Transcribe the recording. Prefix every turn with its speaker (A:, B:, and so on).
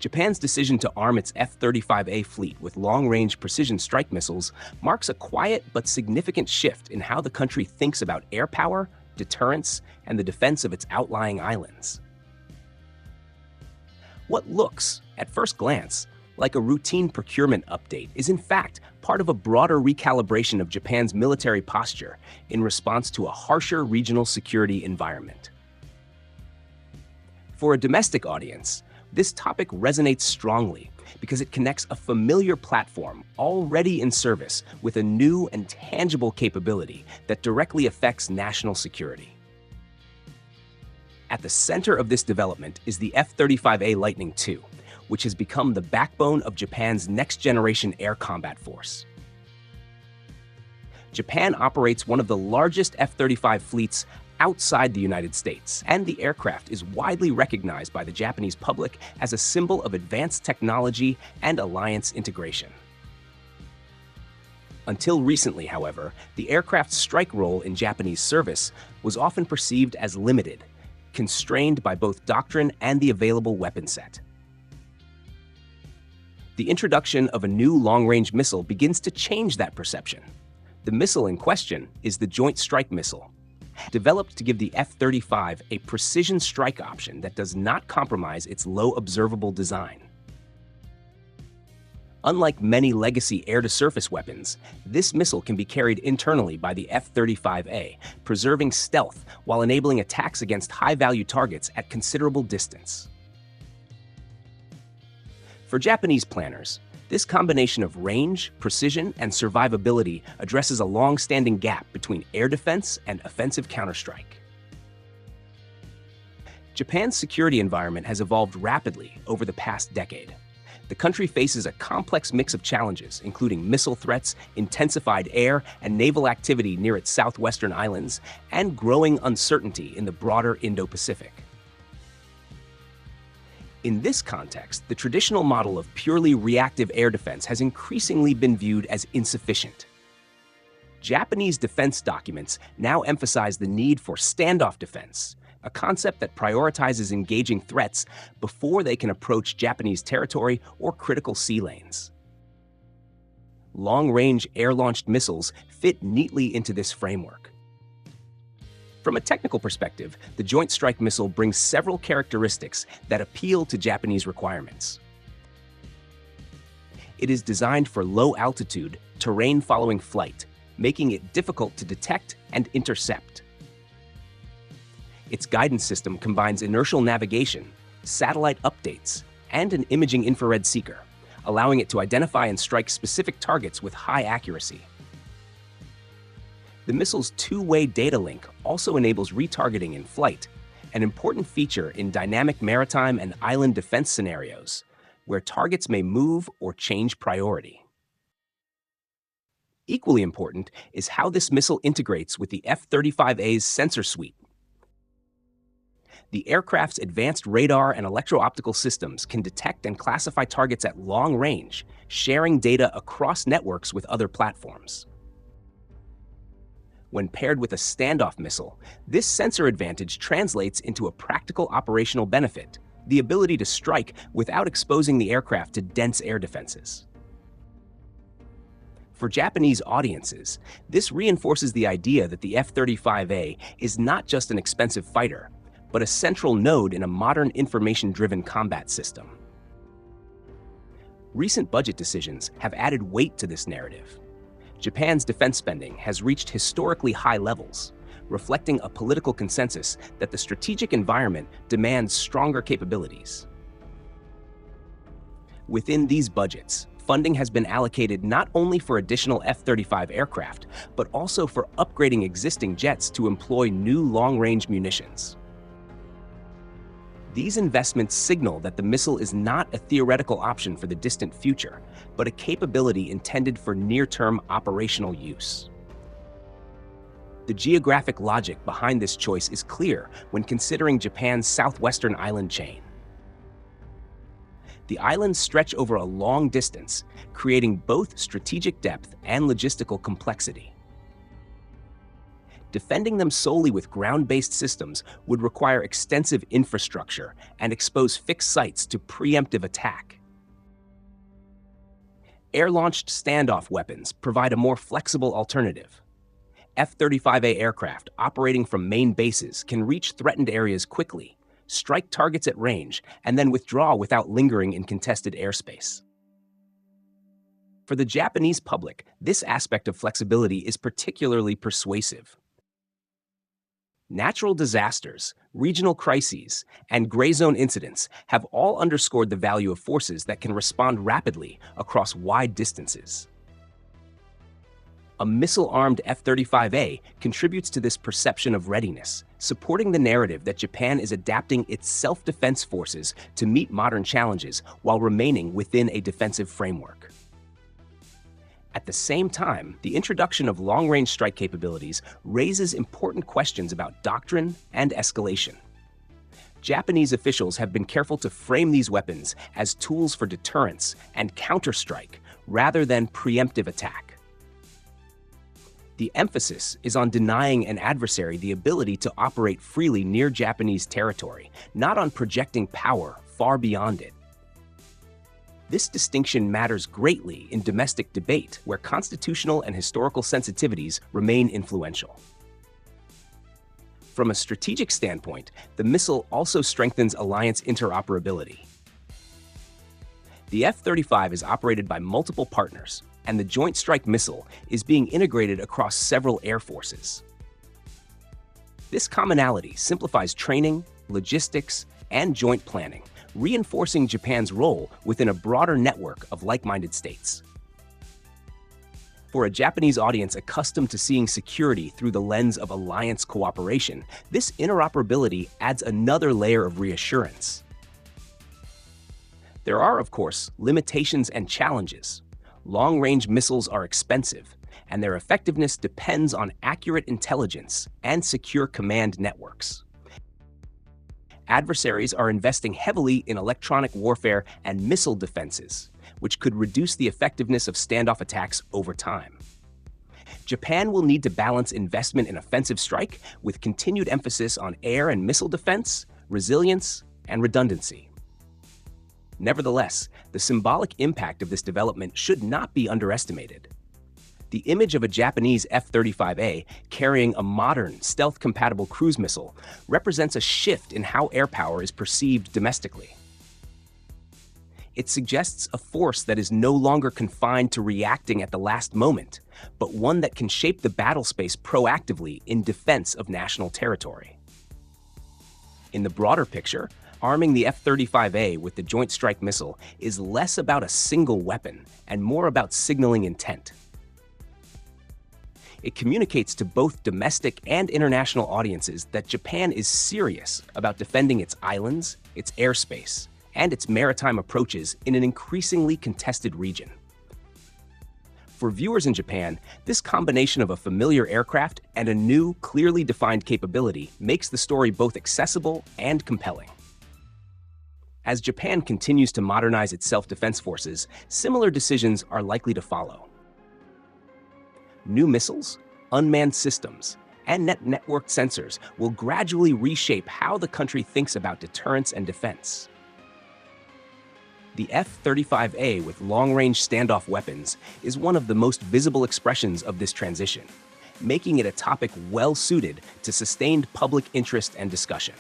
A: Japan's decision to arm its F-35A fleet with long-range precision strike missiles marks a quiet but significant shift in how the country thinks about air power, deterrence, and the defense of its outlying islands. What looks, at first glance, like a routine procurement update is in fact part of a broader recalibration of Japan's military posture in response to a harsher regional security environment. For a domestic audience, this topic resonates strongly because it connects a familiar platform already in service with a new and tangible capability that directly affects national security. At the center of this development is the F-35A Lightning II, which has become the backbone of Japan's next-generation air combat force. Japan operates one of the largest F-35 fleets outside the United States, and the aircraft is widely recognized by the Japanese public as a symbol of advanced technology and alliance integration. Until recently, however, the aircraft's strike role in Japanese service was often perceived as limited, constrained by both doctrine and the available weapon set. The introduction of a new long-range missile begins to change that perception. The missile in question is the Joint Strike Missile, developed to give the F-35 a precision strike option that does not compromise its low observable design. Unlike many legacy air-to-surface weapons, this missile can be carried internally by the F-35A, preserving stealth while enabling attacks against high-value targets at considerable distance. For Japanese planners, this combination of range, precision, and survivability addresses a long-standing gap between air defense and offensive counterstrike. Japan's security environment has evolved rapidly over the past decade. The country faces a complex mix of challenges, including missile threats, intensified air and naval activity near its southwestern islands, and growing uncertainty in the broader Indo-Pacific. In this context, the traditional model of purely reactive air defense has increasingly been viewed as insufficient. Japanese defense documents now emphasize the need for standoff defense, a concept that prioritizes engaging threats before they can approach Japanese territory or critical sea lanes. Long-range air-launched missiles fit neatly into this framework. From a technical perspective, the Joint Strike Missile brings several characteristics that appeal to Japanese requirements. It is designed for low-altitude, terrain-following flight, making it difficult to detect and intercept. Its guidance system combines inertial navigation, satellite updates, and an imaging infrared seeker, allowing it to identify and strike specific targets with high accuracy. The missile's two-way data link also enables retargeting in flight, an important feature in dynamic maritime and island defense scenarios, where targets may move or change priority. Equally important is how this missile integrates with the F-35A's sensor suite. The aircraft's advanced radar and electro-optical systems can detect and classify targets at long range, sharing data across networks with other platforms. When paired with a standoff missile, this sensor advantage translates into a practical operational benefit, the ability to strike without exposing the aircraft to dense air defenses. For Japanese audiences, this reinforces the idea that the F-35A is not just an expensive fighter, but a central node in a modern information-driven combat system. Recent budget decisions have added weight to this narrative. Japan's defense spending has reached historically high levels, reflecting a political consensus that the strategic environment demands stronger capabilities. Within these budgets, funding has been allocated not only for additional F-35 aircraft, but also for upgrading existing jets to employ new long-range munitions. These investments signal that the missile is not a theoretical option for the distant future, but a capability intended for near-term operational use. The geographic logic behind this choice is clear when considering Japan's southwestern island chain. The islands stretch over a long distance, creating both strategic depth and logistical complexity. defending them solely with ground-based systems would require extensive infrastructure and expose fixed sites to preemptive attack. Air-launched standoff weapons provide a more flexible alternative. F-35A aircraft operating from main bases can reach threatened areas quickly, strike targets at range, and then withdraw without lingering in contested airspace. For the Japanese public, this aspect of flexibility is particularly persuasive. Natural disasters, regional crises, and gray zone incidents have all underscored the value of forces that can respond rapidly across wide distances. A missile-armed F-35A contributes to this perception of readiness, supporting the narrative that Japan is adapting its self-defense forces to meet modern challenges while remaining within a defensive framework. At the same time, the introduction of long-range strike capabilities raises important questions about doctrine and escalation. Japanese officials have been careful to frame these weapons as tools for deterrence and counterstrike rather than preemptive attack. The emphasis is on denying an adversary the ability to operate freely near Japanese territory, not on projecting power far beyond it. This distinction matters greatly in domestic debate, where constitutional and historical sensitivities remain influential. From a strategic standpoint, the missile also strengthens alliance interoperability. The F-35 is operated by multiple partners, and the Joint Strike Missile is being integrated across several air forces. This commonality simplifies training, logistics, and joint planning, reinforcing Japan's role within a broader network of like-minded states. For a Japanese audience accustomed to seeing security through the lens of alliance cooperation, this interoperability adds another layer of reassurance. There are, of course, limitations and challenges. Long-range missiles are expensive, and their effectiveness depends on accurate intelligence and secure command networks. Adversaries are investing heavily in electronic warfare and missile defenses, which could reduce the effectiveness of standoff attacks over time. Japan will need to balance investment in offensive strike with continued emphasis on air and missile defense, resilience, and redundancy. Nevertheless, the symbolic impact of this development should not be underestimated. The image of a Japanese F-35A carrying a modern, stealth-compatible cruise missile represents a shift in how air power is perceived domestically. It suggests a force that is no longer confined to reacting at the last moment, but one that can shape the battle space proactively in defense of national territory. In the broader picture, arming the F-35A with the Joint Strike Missile is less about a single weapon and more about signaling intent. It communicates to both domestic and international audiences that Japan is serious about defending its islands, its airspace, and its maritime approaches in an increasingly contested region. For viewers in Japan, this combination of a familiar aircraft and a new, clearly defined capability makes the story both accessible and compelling. As Japan continues to modernize its self-defense forces, similar decisions are likely to follow. New missiles, unmanned systems, and networked sensors will gradually reshape how the country thinks about deterrence and defense. The F-35A with long-range standoff weapons is one of the most visible expressions of this transition, making it a topic well-suited to sustained public interest and discussion.